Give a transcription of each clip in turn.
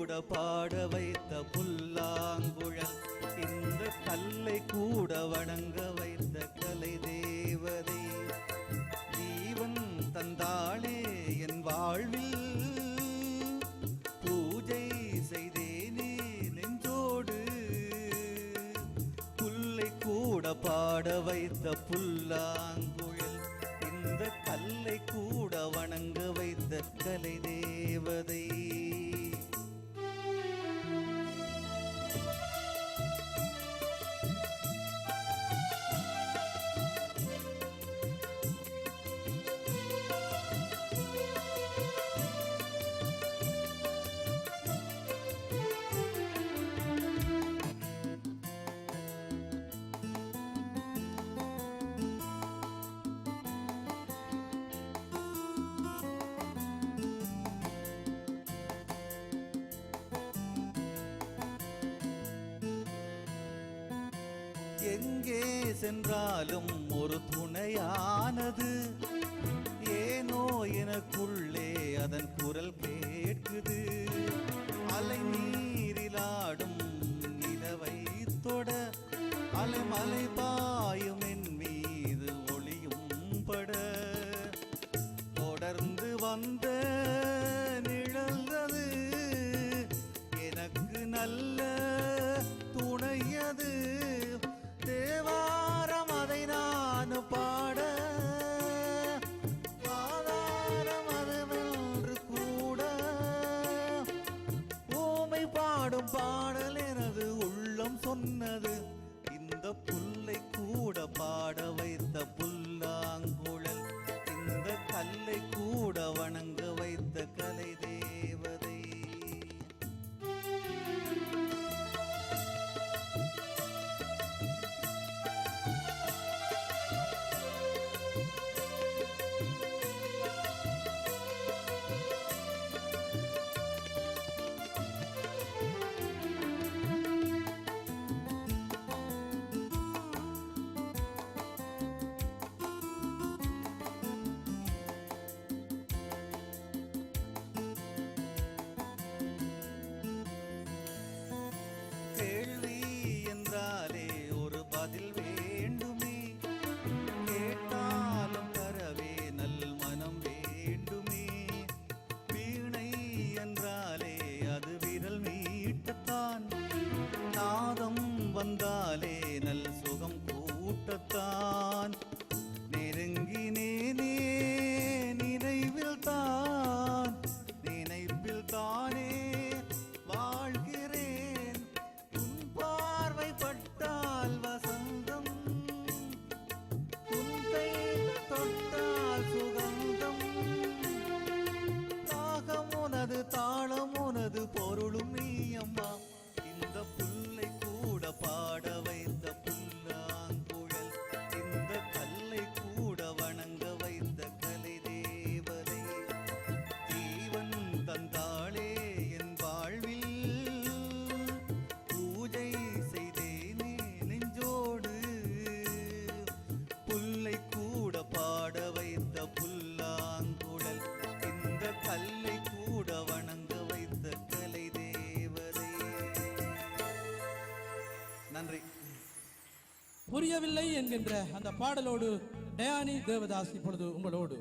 கூட பாட வைத்த புல்லாங்குழல், இந்த கல்லை கூட வணங்க வைத்த கலை தேவதை. ஜீவன் தந்தாளே என் வாழ்வில், பூஜை செய்தேனே நெஞ்சோடு. புல்லை கூட பாட வைத்த புல்லாங்குழல், இந்த கல்லை கூட வணங்க வைத்த கலை தேவதை. எங்கே சென்றாலும் ஒரு துணையானது, ஏனோ எனக்குள்ளே அதன் குரல் கேட்குது. அலை நீரிலாடும் நிலவை தொட, அலைமலை பாயும் என் மீது ஒளியும் பட, தொடர்ந்து வந்த நிழல்றது எனக்கு நல்ல துணையது. தேவாரம் அதை நான் பாட, ஆதாரம் அது வென்று கூட. ஊமை பாடும் பாடல் எனது உள்ளம் சொன்னது, இந்த புல்லை கூட பாட வைத்த புல்லாங்குழல், இந்த கல்லை கூட வணங்க வைத்த கலை தேவதை. கேள்வி என்றாலே ஒரு பதில் வேண்டுமே, கேட்டாலும் தரவே நல் மனம் வேண்டுமே. வீணை என்றாலே அது விரல் மீட்டத்தான், நாதம் வந்தாலே நல் சுகம் கூட்டத்தான். நெருங்கினேனே நினைவில் தான், நினைப்பில் தானே வாழ்கிறேன். உன் பார்வை பட்டால் வசந்தம், உன் கை தொட்டால் சுகந்தம். தாகம் உனது தாளம் உனது பொருளும் நீயம்மா, இந்த புல்லை கூட பாட வைத்த புல்லாங்குழல், இந்த கல்லை கூட வணங்க வைத்த கலை தேவதை. ஜீவன் தந்தாளே என் வாழ்வில், பூஜை செய்தேனே நெஞ்சோடு. புல்லை கூட பாட வைத்த புல்லாங்குழல், இந்த கல்லை கூட வணங்க வைத்த கலை தேவதை. நன்றி. புரியவில்லை என்கின்ற அந்த பாடலோடு டயானி தேவதாஸ் இப்பொழுது உங்களோடு.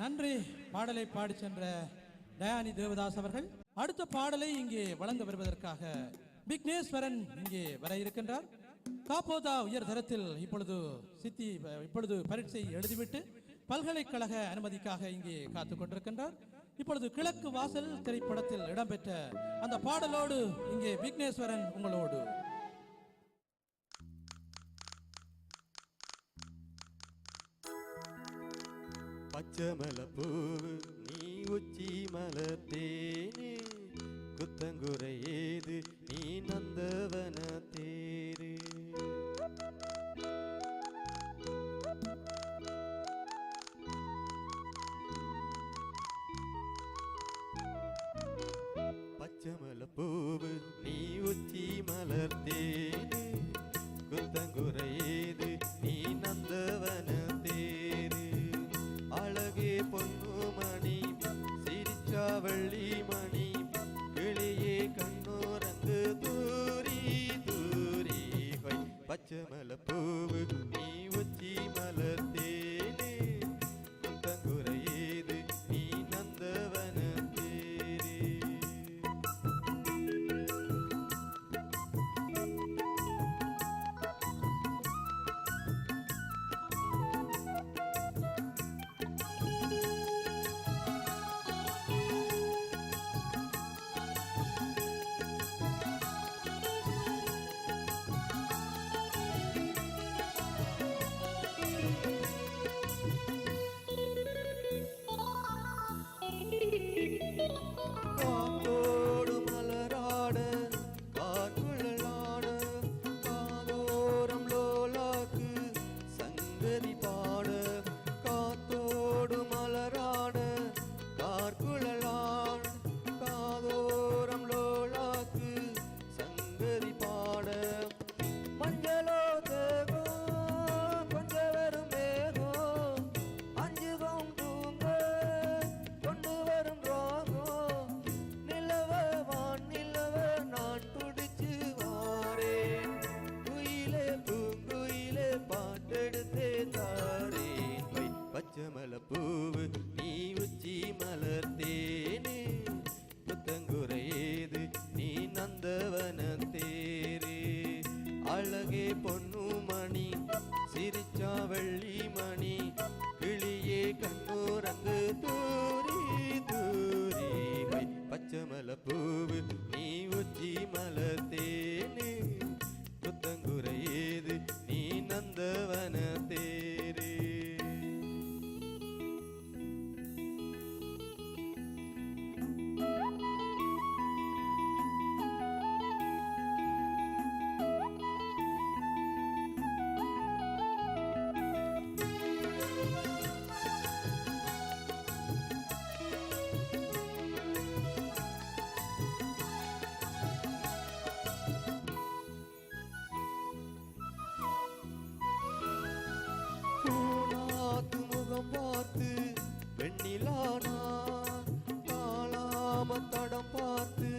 நன்றி. பாடலை பாடி சென்ற டயானி தேவதாஸ் அவர்கள். அடுத்த பாடலை இங்கே வழங்க வருவதற்காக விக்னேஸ்வரன் இங்கே வர இருக்கின்றார். காப்போதா உயர் தரத்தில் இப்பொழுது பரீட்சை எழுதிவிட்டு பல்கலைக்கழக அனுமதிக்காக இங்கே காத்துக் கொண்டிருக்கின்றார். இப்பொழுது கிழக்கு வாசல் திரைப்படத்தில் இடம்பெற்ற அந்த பாடலோடு இங்கே விக்னேஸ்வரன் உங்களோடு. பச்சமலப்பூ நீ உச்சி மலத்தேனே, குத்தங்குறை ஏது நீ நந்தவன தேரு. பச்சமலப்பூவு நீ உச்சி மலர்த்தேனே, குத்தங்குறை ஏது நீ நந்தவன தேரு. அழகே பொன்னுமணி சிரிச்சா வள்ளி மணி, கிளியே கண்ணோரங்கு தூரி தூரி ஹொய். பச்சமலப்பூவு நீ உச்சி மலர்த்தேனே, குத்தங்குறை ஏது நீ நந்தவன தேரு. காத்தோடு மலராட கார்குழலாட, காதோரம் லோலாக்கு சங்கதி பாட. காத்தோடு மலராட கார்குழலாட, காதோரம் லோலாக்கு சங்கதி பாட. மஞ்சளோ தேகம் கொஞ்சம் வரும் மேகம், அஞ்சுகம் தூங்க கொண்டு வரும் ராகம். நிலவ வான் நிலவ நான் துடிச்சு வாரேன், குயிலே பூங்குயிலே பாட்டெடுத்தே தாரேன். பச்சமலப்பூவு நீ உச்சி மலர்த்தேனே, புத்தங்குறை ஏது நீ நந்தவன தேரு. அழகே பொன்னுமணி சிரிச்சா வள்ளி மணி, கிளியே கண்ணோரங்கு தூரி தூரி ஹொய். பச்சமலப்பூவு நீ உச்சி மலர்த்தேனே, புத்தங்குறை ஏது நீ நந்தவன தேரு. பூனாத்து முகம் பார்த்து வெண்ணிலானா, தாளாம தடம் பார்த்து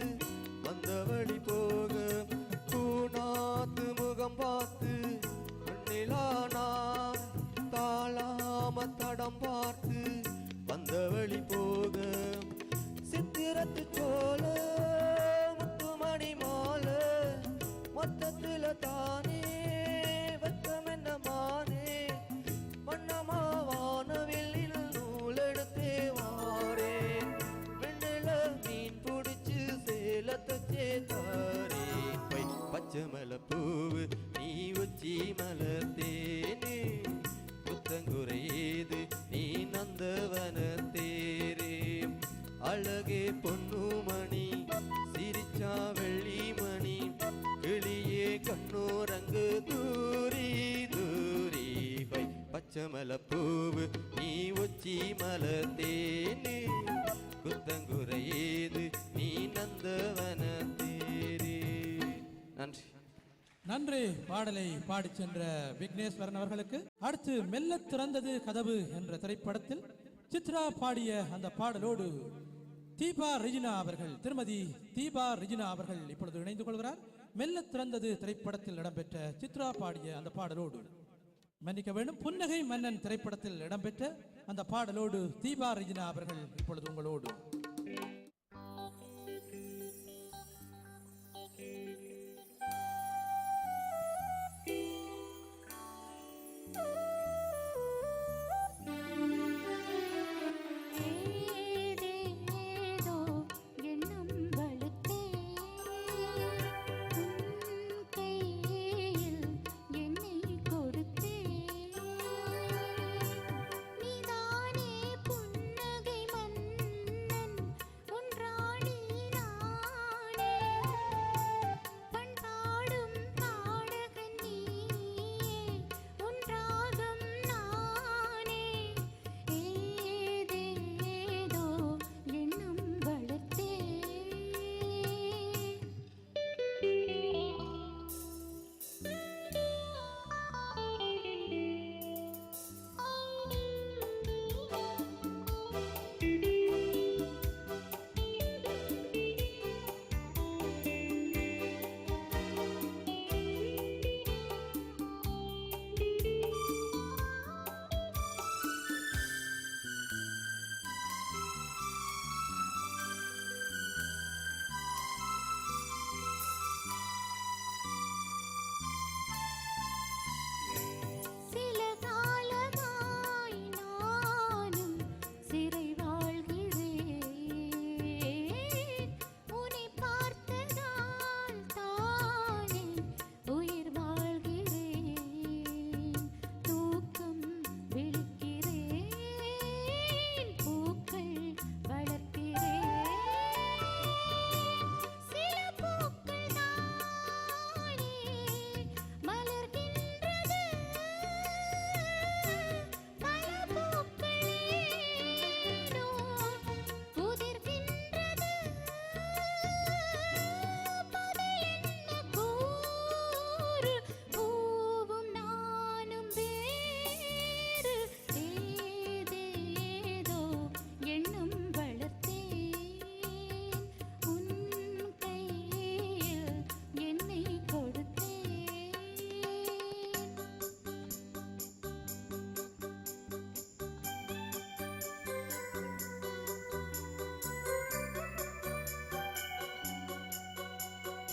வந்த வழி போக. பூனாத்து முகம் பார்த்து வெண்ணிலானா, தாளாம தடம் பார்த்து வந்த வழி போக. சித்திரத்து சோல முத்துமணி மால, மொத்தத்துல தானே வெக்கம் என்ன மானே. வண்ணமாவானவில் நூலெடுத்தே வாரேன், வெண்ணில மீன் பிடிச்சு சேலத்தச்சே தாரேன். பச்சமலப்பூவு நீ உச்சி மலர்த்தேனே, புத்தங்குறை ஏது நீ நந்தவன தேரு. அழகே பொன்னுமணி சிரிச்சா வள்ளி மணி, கிளியே கண்ணோரங்கு தூரி தூரி ஹொய். பச்சமலப்பூவு நீ உச்சி மலர்த்தேனே, குத்தங்குறை ஏது நீ நந்தவன தேரு. நன்றி. நன்றி. பாடலை பாடி சென்ற விக்னேஸ்வரன் அவர்களுக்கு. அடுத்து மெல்ல திறந்தது கதவு என்ற திரைப்படத்தில் சித்ரா பாடிய அந்த பாடலோடு தீபா ரெஜினா அவர்கள், திருமதி தீபா ரெஜினா அவர்கள் இப்பொழுது இணைந்து கொள்கிறார். மெல்ல திறந்தது திரைப்படத்தில் இடம்பெற்ற சித்ரா பாடிய அந்த பாடலோடு. மன்னிக்க வேண்டும், புன்னகை மன்னன் திரைப்படத்தில் இடம்பெற்ற அந்த பாடலோடு தீபா ரெஜினா அவர்கள் இப்பொழுது உங்களோடு